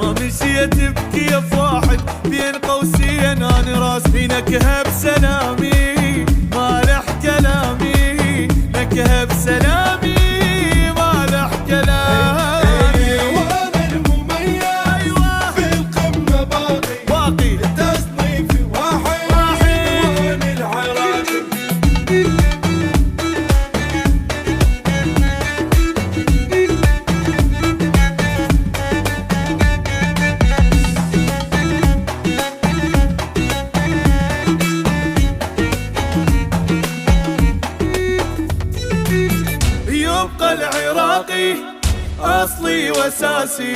ما مشيت بكيف واحد بين قوسين انا راسي نكهه بسلامي ما لح كلامي نكهه بسلامي ما لح كلامي وانا المميز في القمه باقي تصنيفي واحد وانا العراقي يبقى العراقي اصلي واساسي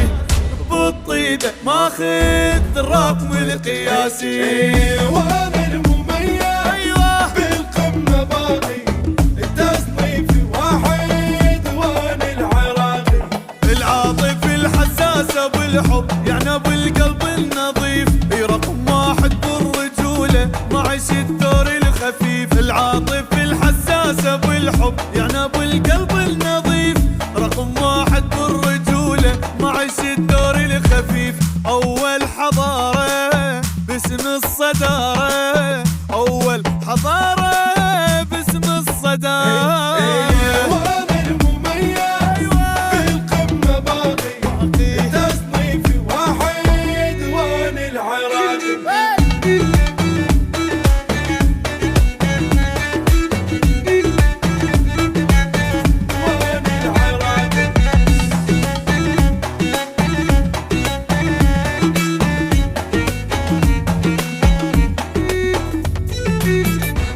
بالطيبه ماخذ الرقم القياسي وانا المميز بالقمه باقي تصنيفي واحد وانا العراقي العاطف الحساسه بالحب يعني بالقلب النظيف رقم واحد بالرجوله معش الدور الخفيف العاطف الحساسه بالحب يعني بالقلب النظيف رقم واحد بالرجوله معش الدور الخفيف اول حضاره باسم الصداره اول حضاره باسم الصداره وانا المميز بالقمه باقي تصنيفي واحد وانا العراقي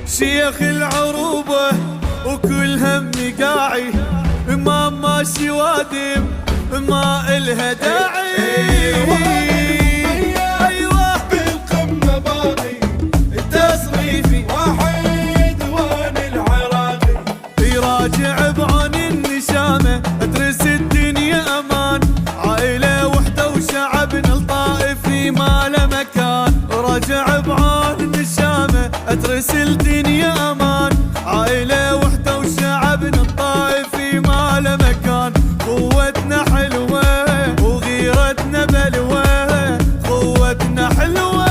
شيخ العروبة وكل همي قاعي ما ماشي وادم ما إلها داعي ايوه بالقمه باقي تصنيفي واحد وانا العراقي يراجع بعون النشامة ادرس الدنيا امان عائلة وحدة وشعبنا الطائفي ما له مكان راجع بعون النشامة ادرس الدنيا امان عائلة وحدة وشعبنا الطائفي ما له مكان قوتنا حلوة وغيرتنا بلوة قوتنا حلوة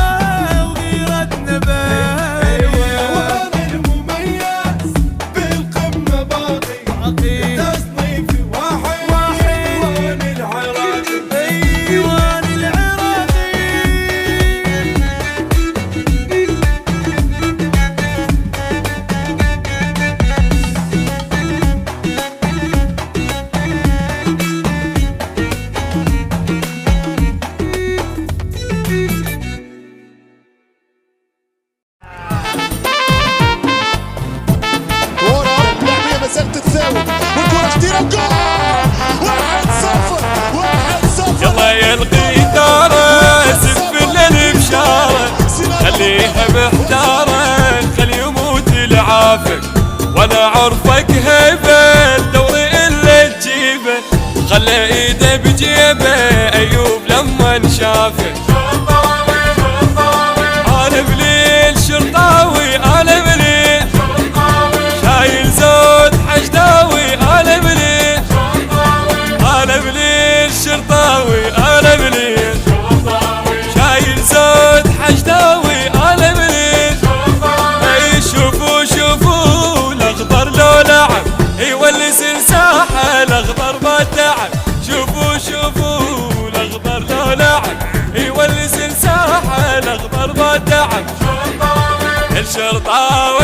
وغيرتنا بلوة وانا المميز بالقمه باقي تصنيفي واحد وانا العراقي ايوان العراقي ورا اللعبيه ما زالت تتساوي والكره كثيره وجول 1-0 يلا يلقي داره سف البشاره خليها محتاره خلي يموت العافك وانا عرفك هيبه الدوري اللي تجيبه خلى ايده بجيبه ايوب لما شافه انا بليل شرطاوي انا بليل شايل زود حشداوي انا بليل انا بليل شرطاوي انا بليل شايل زود حشداوي انا بليل اي شوفوا شوفوا الاخضر لو لعب يولس الساحه الاخضر ما تعب شوفوا شوفوا الاخضر لو لعب يولس الساحه الاخضر ما تعب الشرطاوي